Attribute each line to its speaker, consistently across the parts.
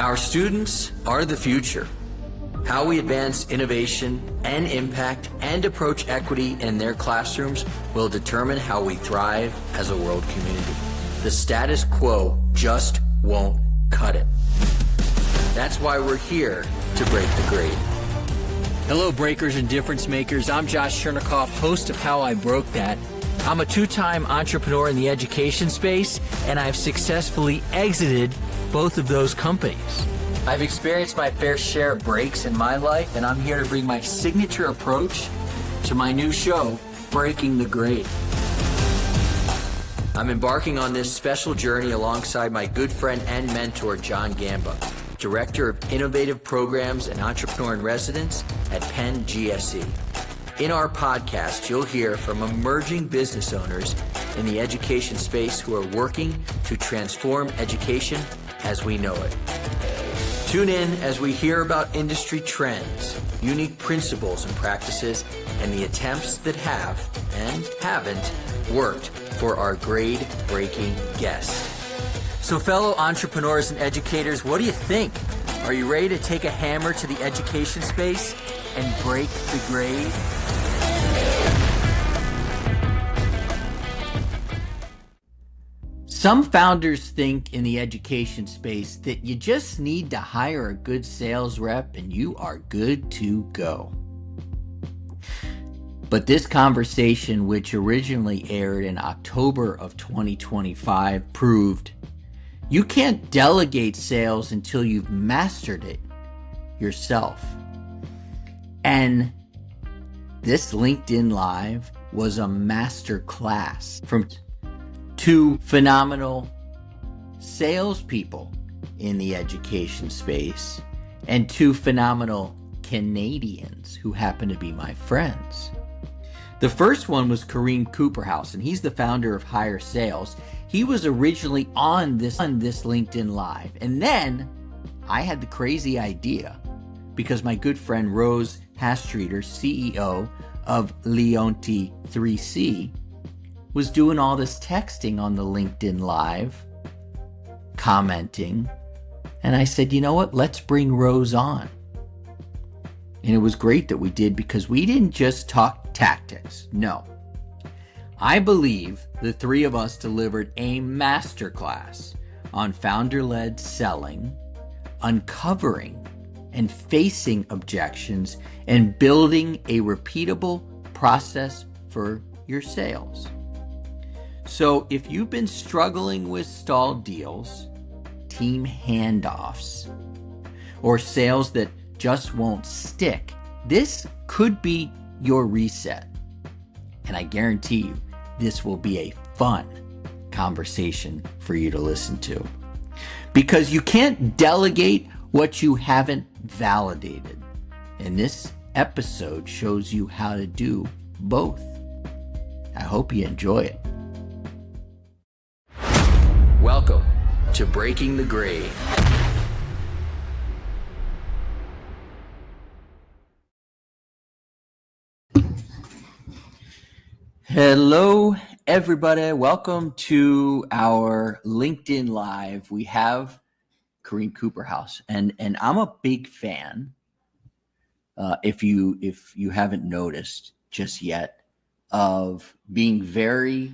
Speaker 1: Our students are the future. How we advance innovation and impact and approach equity in their classrooms will determine how we thrive as a world community. The status quo just won't cut it. That's why we're here to break the grade. Hello, breakers and difference makers. I'm Josh Chernikoff, host of How I Broke That. I'm a two-time entrepreneur in the education space, and I've successfully exited both of those companies. I've experienced my fair share of breaks in my life, and I'm here to bring my signature approach to my new show, Breaking the Grade. I'm embarking on this special journey alongside my good friend and mentor, John Gamba, Director of Innovative Programs and Entrepreneur in Residence at Penn GSE. In our podcast, you'll hear from emerging business owners in the education space who are working to transform education as we know it. Tune in as we hear about industry trends, unique principles and practices, and the attempts that have and haven't worked for our grade-breaking guests. So fellow entrepreneurs and educators, what do you think? Are you ready to take a hammer to the education space and break the grade? Some founders think in the education space that you just need to hire a good sales rep and you are good to go. But this conversation, which originally aired in October of 2025, proved you can't delegate sales until you've mastered it yourself. And this LinkedIn Live was a master class from two phenomenal salespeople in the education space and two phenomenal Canadians who happen to be my friends. The first one was Karim Kuperhause, and he's the founder of Higher Sales. He was originally on this LinkedIn Live. And then I had the crazy idea because my good friend Rose Hastreiter, CEO of Leonti 3C, was doing all this texting on the LinkedIn Live, commenting. And I said, you know what? Let's bring Rose on. And it was great that we did because we didn't just talk tactics. No. I believe the three of us delivered a masterclass on founder-led selling, uncovering and facing objections, and building a repeatable process for your sales. So if you've been struggling with stalled deals, team handoffs, or sales that just won't stick, this could be your reset. And I guarantee you, this will be a fun conversation for you to listen to. Because you can't delegate what you haven't validated. And this episode shows you how to do both. I hope you enjoy it. Welcome to Breaking the Grade. Hello, everybody. Welcome to our LinkedIn Live. We have Karim Kuperhause, and I'm a big fan. If you haven't noticed just yet, of being very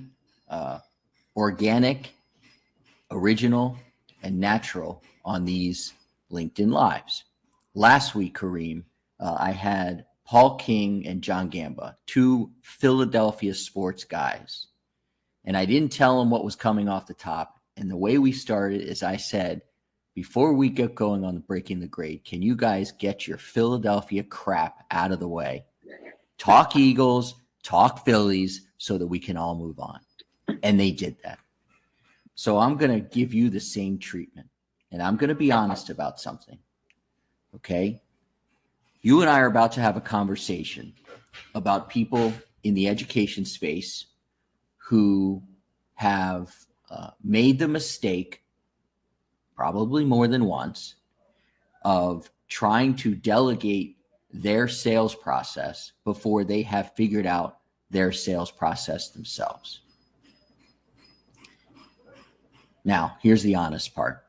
Speaker 1: organic, original, and natural on these LinkedIn Lives. Last week, Karim, I had Paul King and John Gamba, two Philadelphia sports guys. And I didn't tell them what was coming off the top. And the way we started is I said, before we get going on the Breaking the Grade, can you guys get your Philadelphia crap out of the way? Talk Eagles, talk Phillies, so that we can all move on. And they did that. So I'm going to give you the same treatment. And I'm going to be honest about something. Okay? You and I are about to have a conversation about people in the education space who have made the mistake, probably more than once, of trying to delegate their sales process before they have figured out their sales process themselves. Now, here's the honest part.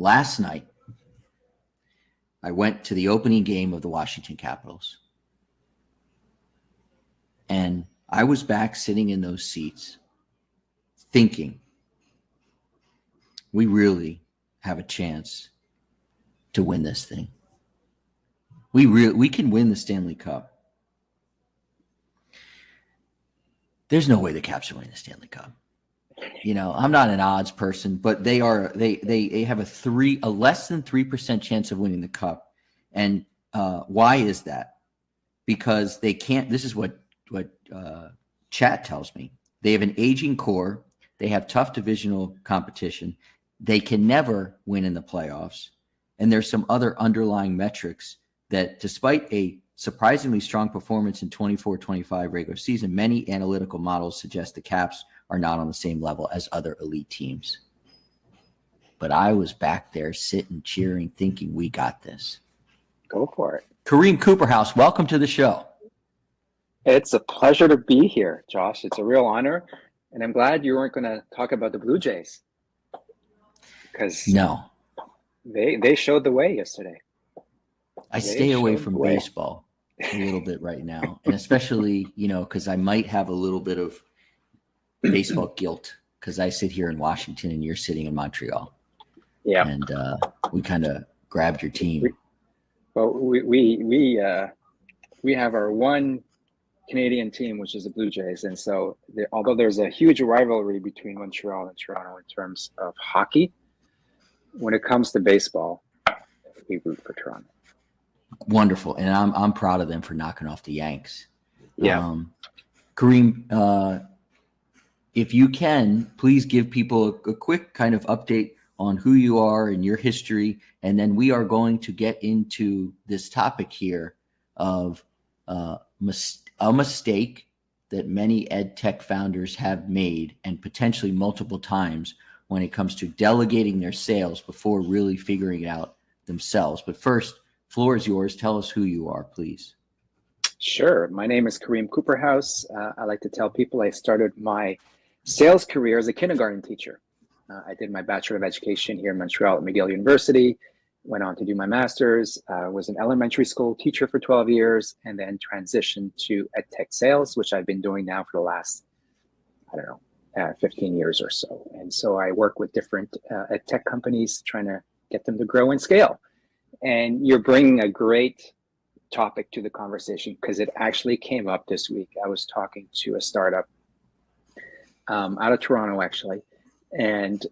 Speaker 1: last night, I went to the opening game of the Washington Capitals. And I was back sitting in those seats thinking, we really have a chance to win this thing. We can win the Stanley Cup. There's no way the Caps are winning the Stanley Cup. You know, I'm not an odds person, but they have a less than 3% chance of winning the Cup. And why is that? Because they can't. This is what chat tells me. They have an aging core. They have tough divisional competition. They can never win in the playoffs. And there's some other underlying metrics that, despite a surprisingly strong performance in 24-25 regular season, many analytical models suggest the Caps are not on the same level as other elite teams. But I was back there sitting, cheering, thinking we got this.
Speaker 2: Go for it.
Speaker 1: Karim Kuperhause, welcome to the show.
Speaker 2: It's a pleasure to be here, Josh. It's a real honor. And I'm glad you weren't going to talk about the Blue Jays. Because
Speaker 1: no,
Speaker 2: they showed the way yesterday.
Speaker 1: I stay away from baseball a little bit right now. And especially, you know, because I might have a little bit of baseball guilt because I sit here in Washington and you're sitting in Montreal.
Speaker 2: Yeah.
Speaker 1: And we kind of grabbed your team.
Speaker 2: Well, we have our one Canadian team, which is the Blue Jays. And so although there's a huge rivalry between Montreal and Toronto in terms of hockey, when it comes to baseball, we root for Toronto.
Speaker 1: Wonderful. And I'm proud of them for knocking off the Yanks.
Speaker 2: Yeah.
Speaker 1: Karim, if you can, please give people a quick kind of update on who you are and your history. And then we are going to get into this topic here of a mistake that many ed tech founders have made, and potentially multiple times, when it comes to delegating their sales before really figuring it out themselves. But first, floor is yours. Tell us who you are, please.
Speaker 2: Sure. My name is Karim Kuperhause. I like to tell people I started my sales career as a kindergarten teacher. I did my Bachelor of Education here in Montreal at McGill University, went on to do my master's, was an elementary school teacher for 12 years, and then transitioned to EdTech sales, which I've been doing now for the last, 15 years or so. And so I work with different EdTech companies, trying to get them to grow and scale. And you're bringing a great topic to the conversation because it actually came up this week. I was talking to a startup out of Toronto, actually. And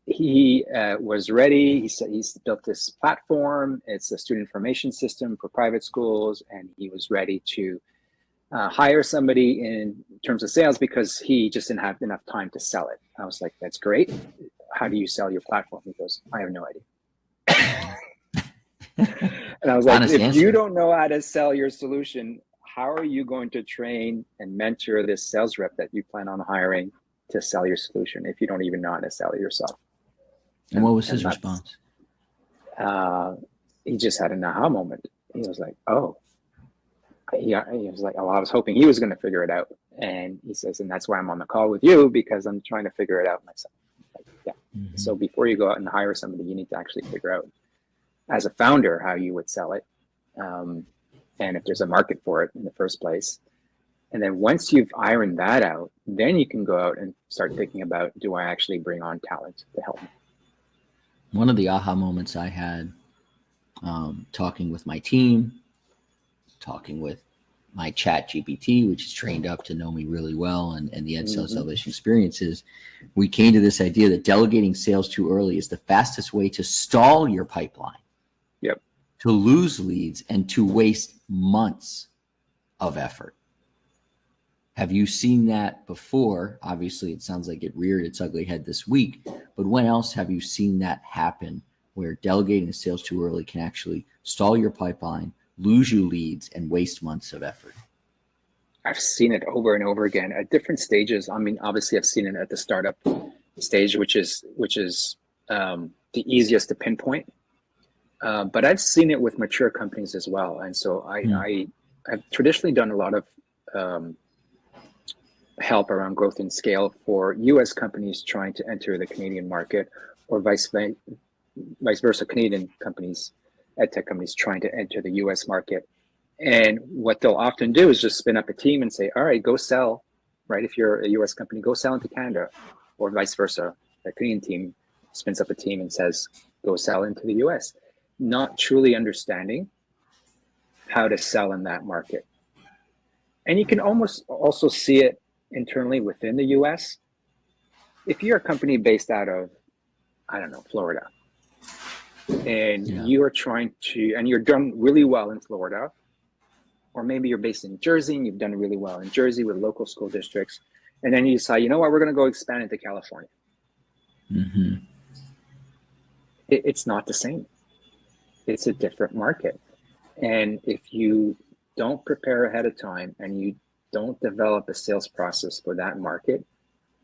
Speaker 2: he was ready. He said he's built this platform. It's a student information system for private schools. And he was ready to hire somebody in terms of sales because he just didn't have enough time to sell it. I was like, that's great. How do you sell your platform? He goes, I have no idea. And I was like, if you don't know how to sell your solution, how are you going to train and mentor this sales rep that you plan on hiring to sell your solution if you don't even know how to sell it yourself?
Speaker 1: And what was his response?
Speaker 2: He just had an aha moment. He was like, oh. He was like, oh, I was hoping he was going to figure it out. And he says, and that's why I'm on the call with you, because I'm trying to figure it out myself. Like, yeah. Mm-hmm. So before you go out and hire somebody, you need to actually figure out as a founder how you would sell it. And if there's a market for it in the first place. And then once you've ironed that out, then you can go out and start thinking about, do I actually bring on talent to help me?
Speaker 1: One of the aha moments I had talking with my team, talking with my chat GPT, which is trained up to know me really well, and the Ed Sales Elevation experiences, we came to this idea that delegating sales too early is the fastest way to stall your pipeline.
Speaker 2: Yep.
Speaker 1: To lose leads and to waste months of effort. Have you seen that before? Obviously, it sounds like it reared its ugly head this week, but when else have you seen that happen where delegating the sales too early can actually stall your pipeline, lose you leads, and waste months of effort?
Speaker 2: I've seen it over and over again at different stages. I mean, obviously, I've seen it at the startup stage, which is the easiest to pinpoint. But I've seen it with mature companies as well. And so I've traditionally done a lot of help around growth and scale for US companies trying to enter the Canadian market, or vice versa, Canadian companies, edtech companies trying to enter the US market. And what they'll often do is just spin up a team and say, all right, go sell, right? If you're a US company, go sell into Canada, or vice versa. The Canadian team spins up a team and says, go sell into the US, not truly understanding how to sell in that market. And you can almost also see it internally within the US. If you're a company based out of, I don't know, Florida, and you're trying to, and you're done really well in Florida, or maybe you're based in Jersey and you've done really well in Jersey with local school districts, and then you decide, you know what, we're going to go expand into California.
Speaker 1: Mm-hmm.
Speaker 2: It's not the same. It's a different market. And if you don't prepare ahead of time and you don't develop a sales process for that market,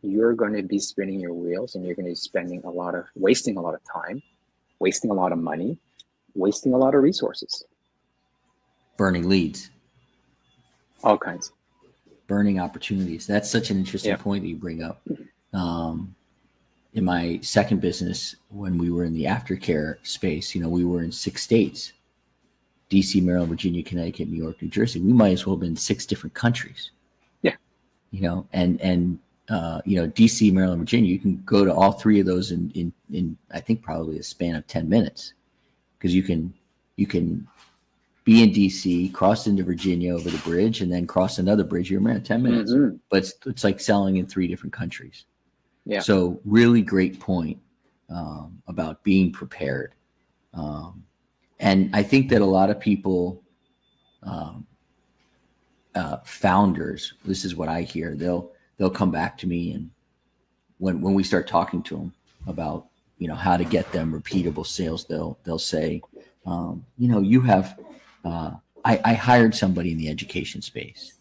Speaker 2: you're going to be spinning your wheels, and you're going to be wasting a lot of time, wasting a lot of money, wasting a lot of resources.
Speaker 1: Burning leads.
Speaker 2: All kinds.
Speaker 1: Burning opportunities. That's such an interesting point that you bring up. In my second business, when we were in the aftercare space, we were in 6 states: DC, Maryland, Virginia, Connecticut, New York, New Jersey. We might as well have been 6 different countries.
Speaker 2: Yeah.
Speaker 1: And DC, Maryland, Virginia, you can go to all 3 of those in I think probably a span of 10 minutes, because you can be in DC, cross into Virginia over the bridge, and then cross another bridge. You're in 10 minutes. Mm-hmm. But it's like selling in 3 different countries. Yeah. So really great point about being prepared. And I think that a lot of people, founders, this is what I hear. They'll come back to me, and when we start talking to them about how to get them repeatable sales, they'll say, you have. I hired somebody in the education space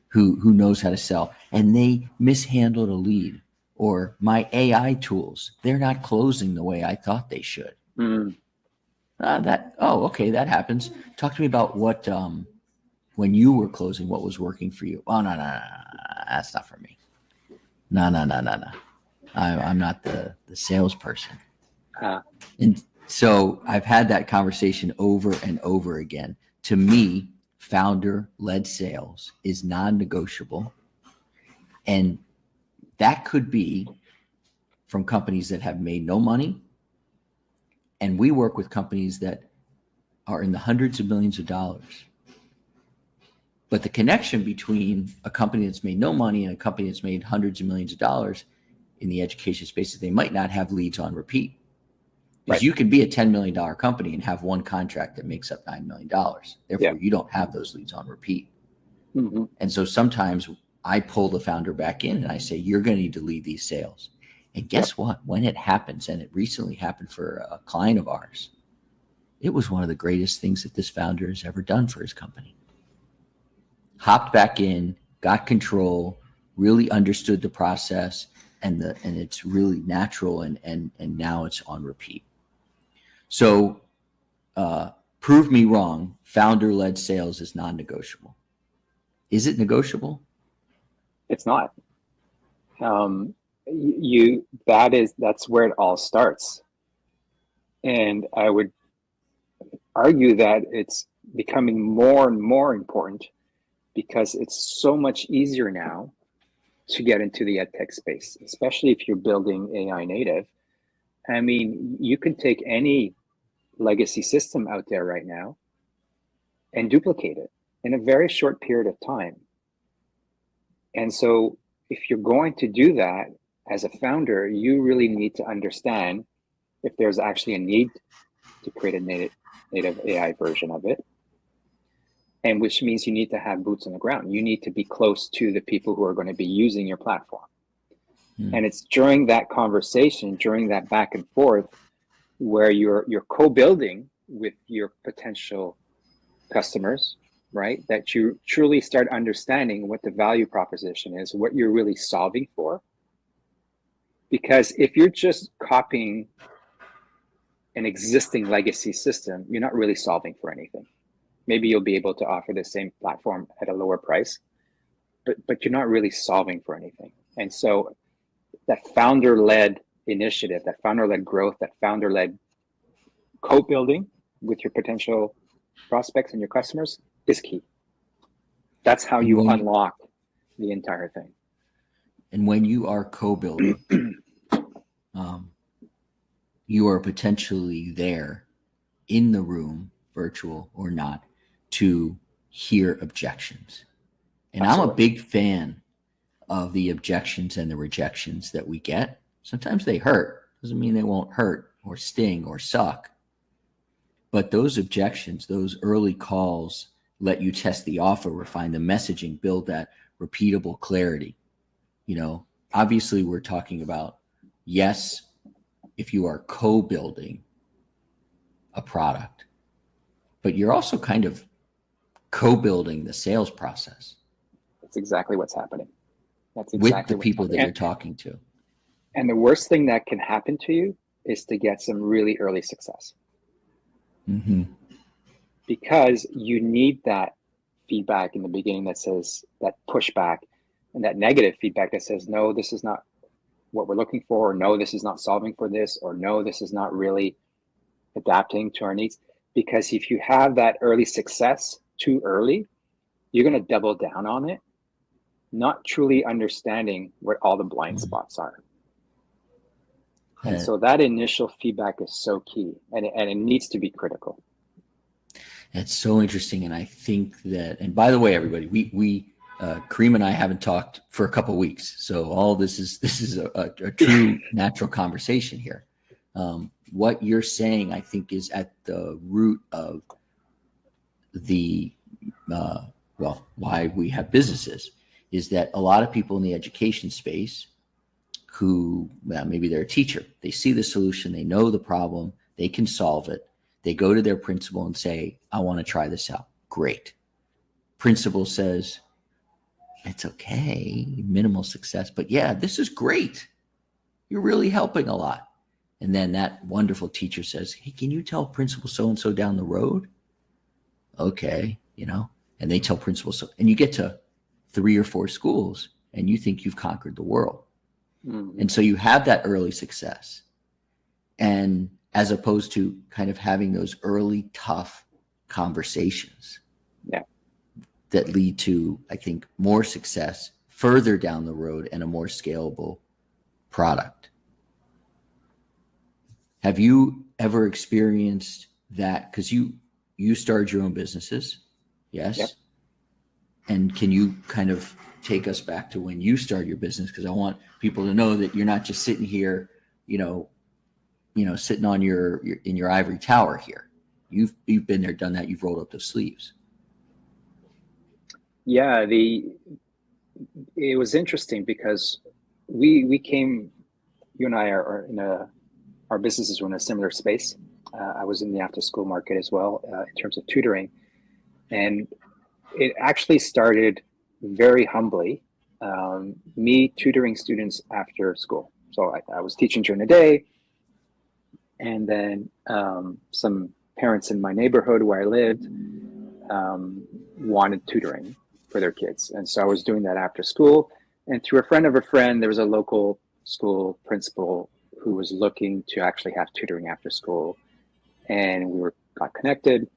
Speaker 1: who knows how to sell, and they mishandled a lead, or my AI tools, they're not closing the way I thought they should. Mm. That happens. Talk to me about what, when you were closing, what was working for you? Oh, no, that's not for me. No. I'm not the salesperson. And so I've had that conversation over and over again. To me, founder-led sales is non-negotiable. And that could be from companies that have made no money. And we work with companies that are in the hundreds of millions of dollars. But the connection between a company that's made no money and a company that's made hundreds of millions of dollars in the education space is they might not have leads on repeat. Because you can be a $10 million company and have one contract that makes up $9 million. Therefore, you don't have those leads on repeat. Mm-hmm. And so sometimes I pull the founder back in and I say, you're going to need to lead these sales. And guess what? When it happens, and it recently happened for a client of ours, it was one of the greatest things that this founder has ever done for his company. Hopped back in, got control, really understood the process, and it's really natural, and now it's on repeat. So prove me wrong. Founder-led sales is non-negotiable. Is it negotiable?
Speaker 2: It's not. That's where it all starts. And I would argue that it's becoming more and more important because it's so much easier now to get into the edtech space, especially if you're building AI native. I mean, you can take any legacy system out there right now and duplicate it in a very short period of time. And so if you're going to do that as a founder, you really need to understand if there's actually a need to create a native AI version of it. And which means you need to have boots on the ground. You need to be close to the people who are going to be using your platform. And it's during that conversation, during that back and forth, where you're co-building with your potential customers, right? That you truly start understanding what the value proposition is, what you're really solving for. Because if you're just copying an existing legacy system, you're not really solving for anything. Maybe you'll be able to offer the same platform at a lower price, but you're not really solving for anything. And so that founder-led initiative, that founder-led growth, that founder-led co-building with your potential prospects and your customers is key. That's how you unlock the entire thing.
Speaker 1: And when you are co-building, you are potentially there in the room, virtual or not, to hear objections. And Absolutely. I'm a big fan of the objections and the rejections that we get. Sometimes they hurt. Doesn't mean they won't hurt or sting or suck. But those objections, those early calls, let you test the offer, refine the messaging, build that repeatable clarity. You know, obviously we're talking about, yes, if you are co-building a product, but you're also kind of co-building the sales process.
Speaker 2: That's exactly what's happening. That's
Speaker 1: exactly with the people that you're talking to.
Speaker 2: And the worst thing that can happen to you is to get some really early success.
Speaker 1: Mm-hmm.
Speaker 2: Because you need that feedback in the beginning that says, that pushback, and that negative feedback that says, no, this is not what we're looking for, or no, this is not solving for this, or no, this is not really adapting to our needs. Because if you have that early success too early, you're going to double down on it, not truly understanding what all the blind spots are. And so that initial feedback is so key, and it needs to be critical.
Speaker 1: It's so interesting. And I think that, and by the way, everybody, we Karim and I haven't talked for a couple of weeks. So all this is a true natural conversation here. What you're saying, I think, is at the root of the, why we have businesses, is that a lot of people in the education space who, maybe they're a teacher, they see the solution, they know the problem, they can solve it. They go to their principal and say, I want to try this out. Great. Principal says, it's okay, minimal success, but yeah, this is great. You're really helping a lot. And then that wonderful teacher says, hey, can you tell principal so-and-so down the road? Okay, and they tell principal so, and you get to 3 or 4 schools and you think you've conquered the world. Mm-hmm. And so you have that early success. And as opposed to kind of having those early tough conversations that lead to, I think, more success further down the road and a more scalable product. Have you ever experienced that? Because you started your own businesses, yes?
Speaker 2: Yep.
Speaker 1: And can you kind of take us back to when you started your business? Because I want people to know that you're not just sitting here, sitting on in your ivory tower here. You've been there, done that. You've rolled up those sleeves.
Speaker 2: Yeah, it was interesting because we came, you and I are in our businesses were in a similar space. I was in the after school market as well in terms of tutoring, and it actually started very humbly, me tutoring students after school. So I was teaching during the day, and then some parents in my neighborhood where I lived wanted tutoring for their kids. And so I was doing that after school. And through a friend of a friend, there was a local school principal who was looking to actually have tutoring after school. And we got connected.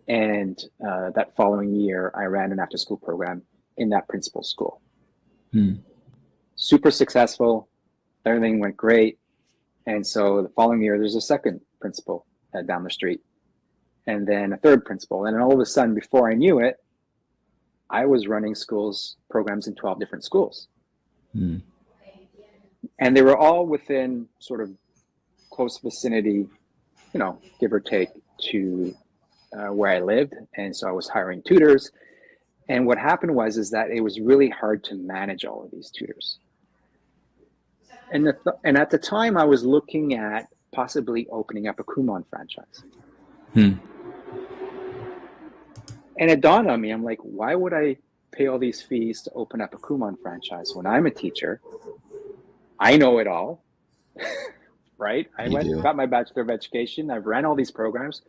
Speaker 2: And that following year, I ran an after school program in that principal's school. Super successful. Everything went great. And so the following year, there's a second principal down the street, and then a third principal. And then all of a sudden, before I knew it, I was running programs in 12 different schools. And they were all within sort of close vicinity, give or take, to where I lived. And so I was hiring tutors. And what happened is that it was really hard to manage all of these tutors. And at the time, I was looking at possibly opening up a Kumon franchise. And it dawned on me, I'm like, why would I pay all these fees to open up a Kumon franchise when I'm a teacher? I know it all, right? Got my Bachelor of Education. I've ran all these programs.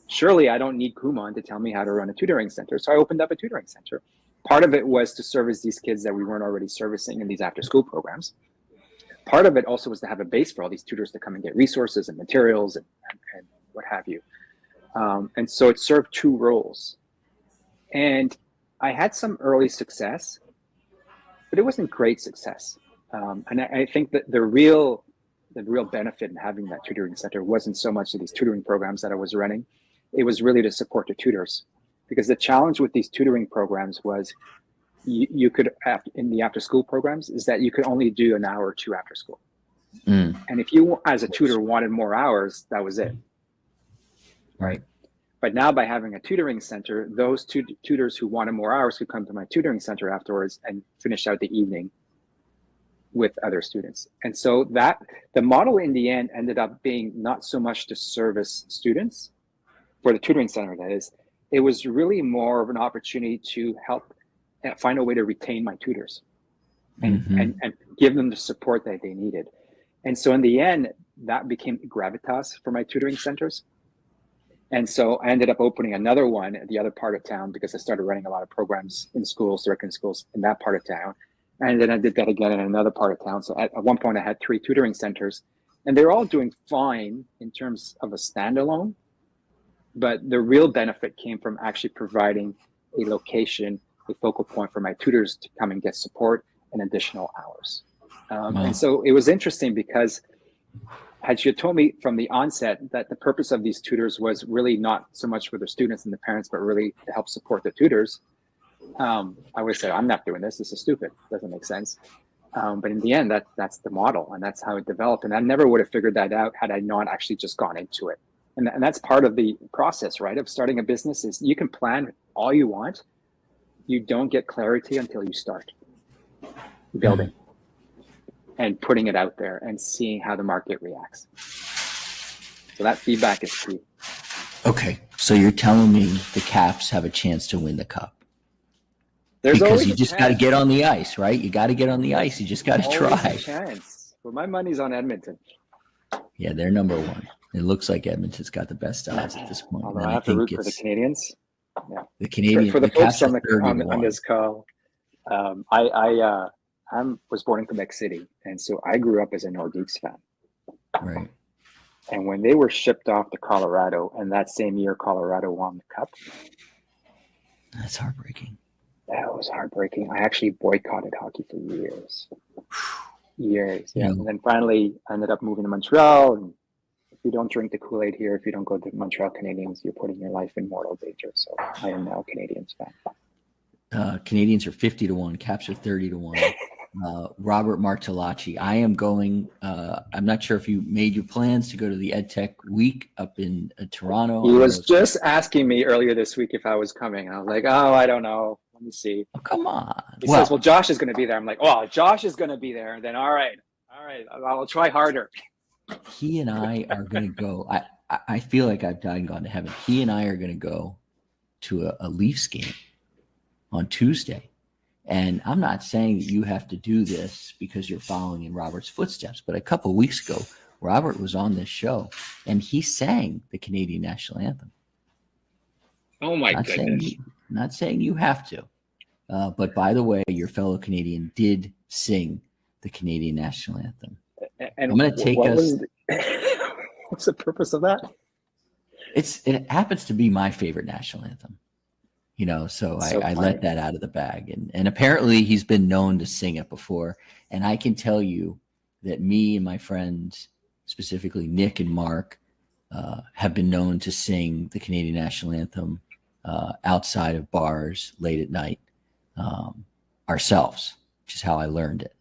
Speaker 2: Surely I don't need Kumon to tell me how to run a tutoring center. So I opened up a tutoring center. Part of it was to service these kids that we weren't already servicing in these after-school programs. Part of it also was to have a base for all these tutors to come and get resources and materials and what have you. And so it served two roles. And I had some early success, but it wasn't great success. And I think that the real benefit in having that tutoring center wasn't so much of these tutoring programs that I was running. It was really to support the tutors. Because the challenge with these tutoring programs was you could, in the after school programs, is that you could only do an hour or two after school. And if you, as a tutor, wanted more hours, that was it.
Speaker 1: Right.
Speaker 2: But now by having a tutoring center, those tutors who wanted more hours could come to my tutoring center afterwards and finish out the evening with other students. And so that the model in the end ended up being not so much to service students for the tutoring center, that is, it was really more of an opportunity to help find a way to retain my tutors and give them the support that they needed. And so in the end, that became gravitas for my tutoring centers. And so I ended up opening another one at the other part of town because I started running a lot of programs in schools, directing schools in that part of town. And then I did that again in another part of town. So at one point I had 3 tutoring centers, and they're all doing fine in terms of a standalone. But the real benefit came from actually providing a location, a focal point for my tutors to come and get support and additional hours. And so it was interesting because had you told me from the onset that the purpose of these tutors was really not so much for the students and the parents, but really to help support the tutors, I would have said, I'm not doing this. This is stupid. Doesn't make sense. But in the end, that's the model, and that's how it developed. And I never would have figured that out had I not actually just gone into it. And that's part of the process, right, of starting a business is you can plan all you want. You don't get clarity until you start building and putting it out there and seeing how the market reacts. So that feedback is key.
Speaker 1: Okay, so you're telling me the Caps have a chance to win the Cup?
Speaker 2: Because
Speaker 1: you just got to get on the ice, right? You got to get on the ice. You just got to try.
Speaker 2: A chance. Well, my money's on Edmonton.
Speaker 1: Yeah, they're number one. It looks like Edmonton's got the best odds at this point.
Speaker 2: Although I have to root for the Canadians. Yeah.
Speaker 1: The Canadian
Speaker 2: for the
Speaker 1: Caps
Speaker 2: folks on this call. I was born in Quebec City, and so I grew up as a Nordiques fan.
Speaker 1: Right.
Speaker 2: And when they were shipped off to Colorado, and that same year Colorado won the Cup,
Speaker 1: that's heartbreaking.
Speaker 2: That was heartbreaking. I actually boycotted hockey for years. Years. Yeah. And then finally I ended up moving to Montreal. And if you don't drink the Kool-Aid here, if you don't go to Montreal Canadiens, you're putting your life in mortal danger. So I am now a Canadiens fan.
Speaker 1: Canadians are 50-1, Caps are 30-1. Robert Martellacci. I am going, I'm not sure if you made your plans to go to the EdTech week up in Toronto.
Speaker 2: He was just asking me earlier this week if I was coming. I was like, oh, I don't know. Let me see.
Speaker 1: Oh, come on.
Speaker 2: He says, well, Josh is going to be there. I'm like, oh, Josh is going to be there. And then, all right, I'll try harder.
Speaker 1: He and I are going to go. I feel like I've died and gone to heaven. He and I are going to go to a Leafs game on Tuesday. And I'm not saying that you have to do this because you're following in Robert's footsteps, but a couple of weeks ago, Robert was on this show and he sang the Canadian national anthem.
Speaker 2: Oh my goodness.
Speaker 1: Not saying you have to. But by the way, your fellow Canadian did sing the Canadian national anthem.
Speaker 2: And
Speaker 1: I'm going to take us.
Speaker 2: What's the purpose of that?
Speaker 1: It happens to be my favorite national anthem. You know, so I let that out of the bag. And apparently he's been known to sing it before. And I can tell you that me and my friends, specifically Nick and Mark, have been known to sing the Canadian national anthem outside of bars late at night ourselves, which is how I learned it.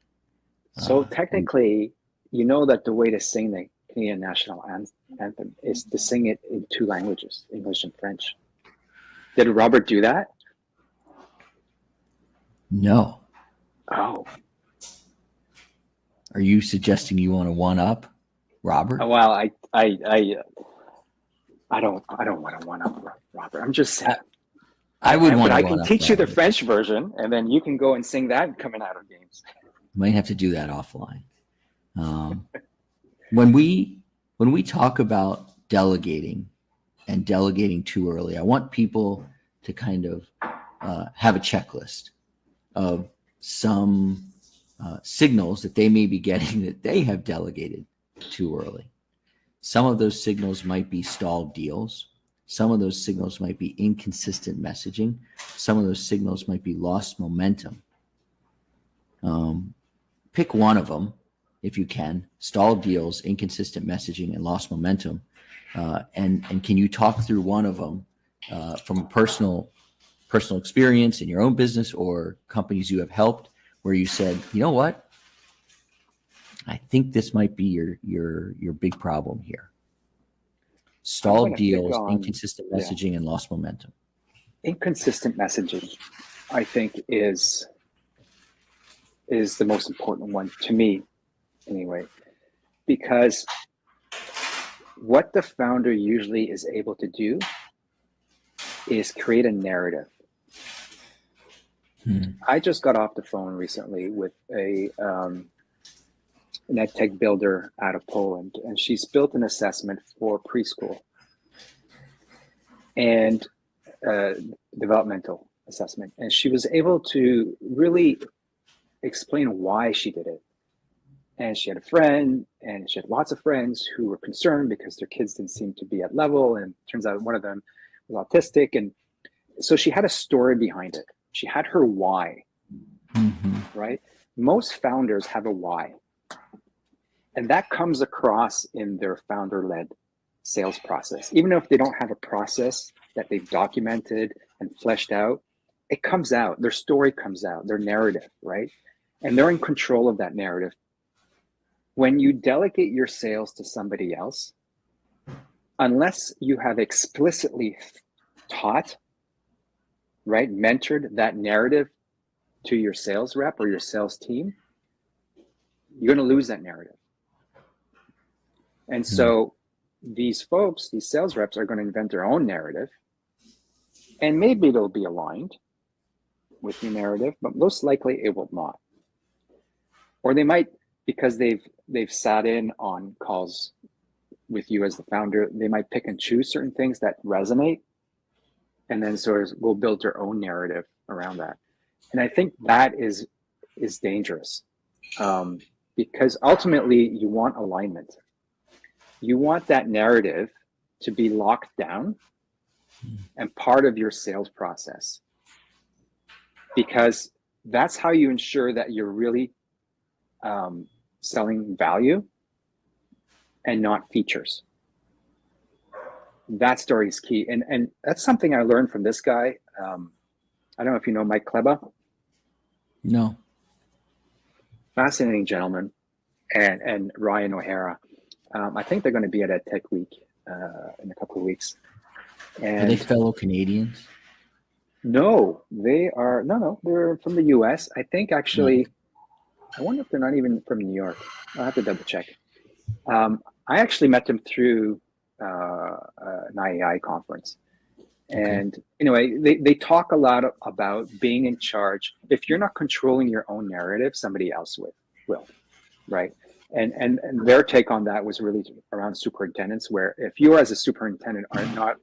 Speaker 2: So technically, you know that the way to sing the Canadian national anthem is to sing it in 2 languages, English and French. Did Robert do that?
Speaker 1: No.
Speaker 2: Oh.
Speaker 1: Are you suggesting you want to one-up Robert?
Speaker 2: Well, I don't want to one-up Robert. I'm just saying.
Speaker 1: I would want to.
Speaker 2: I can teach you the French version, and then you can go and sing that coming out of games.
Speaker 1: Might have to do that offline. When we talk about delegating and delegating too early, I want people to kind of have a checklist of some signals that they may be getting that they have delegated too early. Some of those signals might be stalled deals. Some of those signals might be inconsistent messaging. Some of those signals might be lost momentum. Pick one of them if you can. Stalled deals, inconsistent messaging, and lost momentum. And can you talk through one of them from a personal experience in your own business or companies you have helped, where you said, you know what, I think this might be your big problem here. Stalled deals, inconsistent messaging, and lost momentum.
Speaker 2: Inconsistent messaging, I think, is the most important one to me, anyway, because what the founder usually is able to do is create a narrative. I just got off the phone recently with an edtech builder out of Poland, and she's built an assessment for preschool and developmental assessment. And she was able to really explain why she did it. And she had a friend, and she had lots of friends who were concerned because their kids didn't seem to be at level. And it turns out one of them was autistic. And so she had a story behind it. She had her why, right? Most founders have a why. And that comes across in their founder-led sales process. Even if they don't have a process that they've documented and fleshed out, it comes out. Their story comes out, their narrative, right? And they're in control of that narrative. When you delegate your sales to somebody else, unless you have explicitly taught, right, mentored that narrative to your sales rep or your sales team, you're going to lose that narrative. And so these folks, these sales reps, are going to invent their own narrative, and maybe it'll be aligned with your narrative, but most likely it will not. Or they might, because they've sat in on calls with you as the founder, they might pick and choose certain things that resonate, and then sort of will build their own narrative around that. And I think that is dangerous, because ultimately you want alignment. You want that narrative to be locked down and part of your sales process, because that's how you ensure that you're really selling value and not features. That story is key. And that's something I learned from this guy. I don't know if you know Mike Kleba.
Speaker 1: No.
Speaker 2: Fascinating gentleman. And Ryan O'Hara. I think they're going to be at EdTech Week in a couple of weeks. And
Speaker 1: are they fellow Canadians?
Speaker 2: No, they're from the US. I think actually, I wonder if they're not even from New York. I'll have to double check. I actually met them through an IAI conference. And anyway, they talk a lot about being in charge. If you're not controlling your own narrative, somebody else will, right? And their take on that was really around superintendents, where if you as a superintendent are not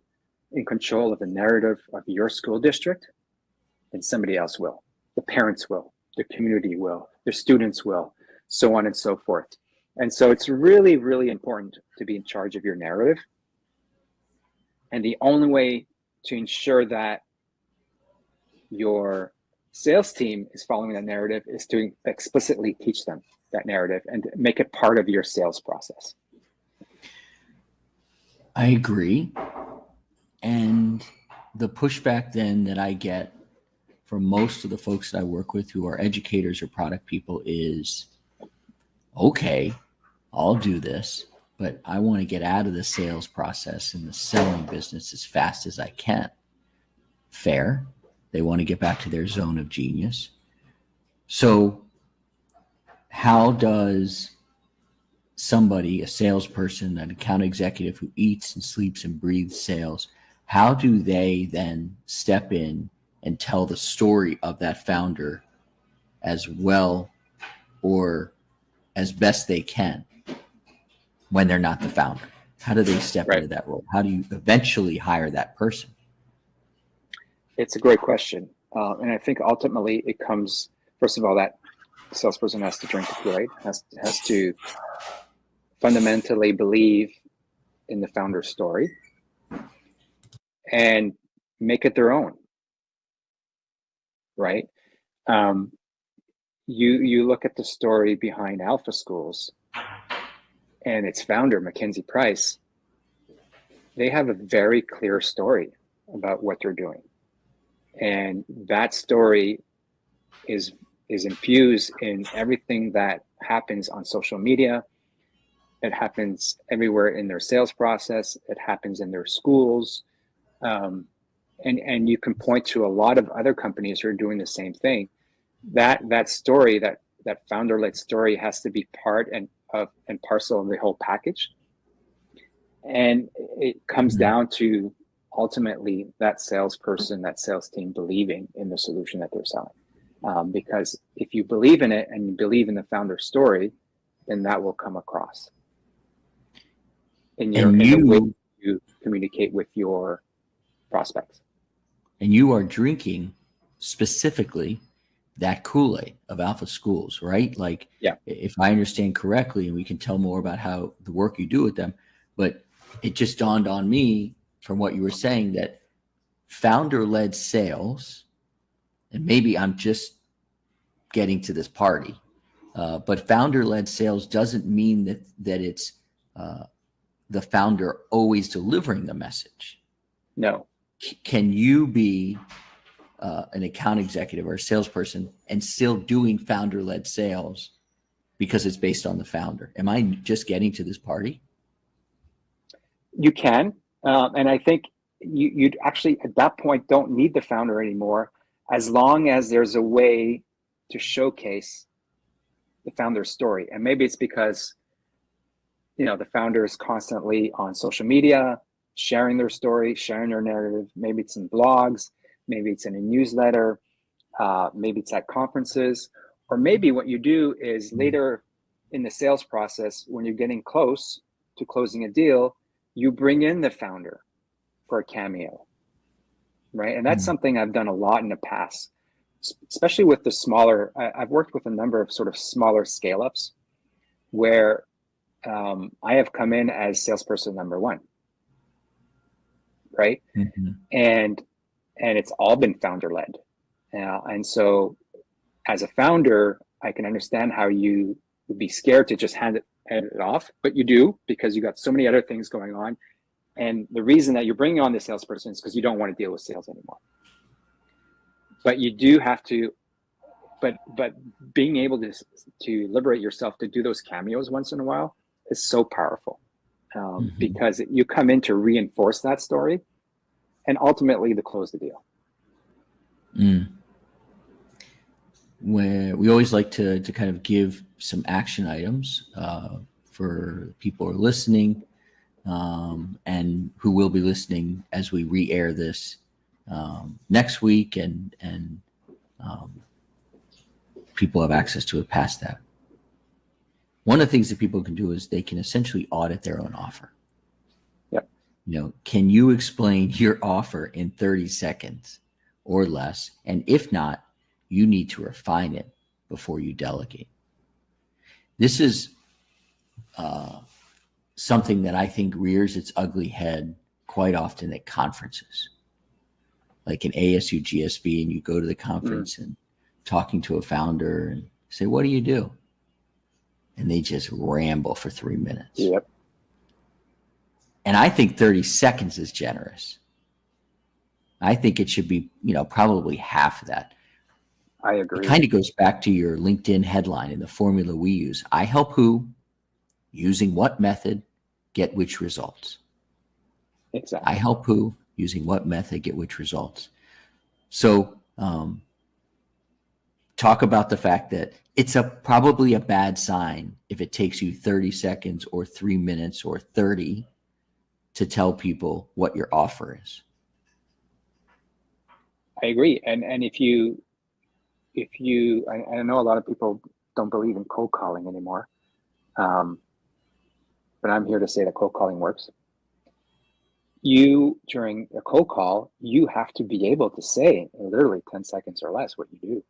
Speaker 2: in control of the narrative of your school district, then somebody else will. The parents will, the community will, the students will, so on and so forth. And so it's really, really important to be in charge of your narrative. And the only way to ensure that your sales team is following that narrative is to explicitly teach them that narrative and make it part of your sales process.
Speaker 1: I agree. And the pushback then that I get from most of the folks that I work with who are educators or product people is, okay, I'll do this, but I want to get out of the sales process and the selling business as fast as I can. Fair. They want to get back to their zone of genius. So how does somebody, a salesperson, an account executive who eats and sleeps and breathes sales, how do they then step in and tell the story of that founder as well or as best they can when they're not the founder? How do they step into that role? How do you eventually hire that person?
Speaker 2: It's a great question. And I think ultimately it comes, first of all, that salesperson has to drink the Kool-Aid, has to fundamentally believe in the founder's story and make it their own, right? You look at the story behind Alpha Schools and its founder, Mackenzie Price. They have a very clear story about what they're doing, and that story is infused in everything that happens on social media. It happens everywhere in their sales process. It happens in their schools. And you can point to a lot of other companies who are doing the same thing. That story, that founder-led story, has to be part and parcel of the whole package. And it comes down to ultimately that salesperson, that sales team believing in the solution that they're selling. Because if you believe in it and you believe in the founder's story, then that will come across in the way you communicate with your prospects.
Speaker 1: And you are drinking specifically that Kool-Aid of Alpha Schools, right? Like,
Speaker 2: yeah.
Speaker 1: If I understand correctly, and we can tell more about how the work you do with them, but it just dawned on me from what you were saying that founder-led sales, and maybe I'm just getting to this party, but founder-led sales doesn't mean that it's the founder always delivering the message.
Speaker 2: No.
Speaker 1: Can you be an account executive or a salesperson and still doing founder-led sales because it's based on the founder? Am I just getting to this party?
Speaker 2: You can. And I think you'd actually, at that point, don't need the founder anymore, as long as there's a way to showcase the founder's story. And maybe it's because, the founder is constantly on social media, sharing their story, sharing their narrative. Maybe it's in blogs, maybe it's in a newsletter, maybe it's at conferences, or maybe what you do is later in the sales process, when you're getting close to closing a deal, you bring in the founder for a cameo, right? And that's something I've done a lot in the past, especially with the smaller. I've worked with a number of sort of smaller scale-ups where I have come in as salesperson number one, right? And it's all been founder-led. And so as a founder, I can understand how you would be scared to just hand it off, but you do, because you got so many other things going on. And the reason that you're bringing on the salesperson is because you don't want to deal with sales anymore. But you do have to, but being able to liberate yourself to do those cameos once in a while is so powerful, because you come in to reinforce that story and ultimately to close the deal.
Speaker 1: Where we always like to kind of give some action items for people who are listening, and who will be listening as we re-air this next week, and people have access to it past that. One of the things that people can do is they can essentially audit their own offer.
Speaker 2: Yep.
Speaker 1: Can you explain your offer in 30 seconds or less? And if not, you need to refine it before you delegate. This is something that I think rears its ugly head quite often at conferences, like an ASU GSV, and you go to the conference and talking to a founder and say, "What do you do?" And they just ramble for 3 minutes.
Speaker 2: Yep.
Speaker 1: And I think 30 seconds is generous. I think it should be, probably half of that.
Speaker 2: I agree.
Speaker 1: It kind of goes back to your LinkedIn headline and the formula we use. I help who, using what method, get which results.
Speaker 2: Exactly.
Speaker 1: I help who, using what method, get which results. So talk about the fact that it's probably a bad sign if it takes you 30 seconds or 3 minutes or 30 to tell people what your offer is.
Speaker 2: I agree. And if you, I know a lot of people don't believe in cold calling anymore, but I'm here to say that cold calling works. you, during a cold call, you have to be able to say in literally 10 seconds or less what you do.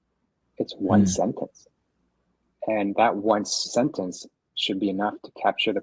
Speaker 2: It's one sentence. And that one sentence should be enough to capture the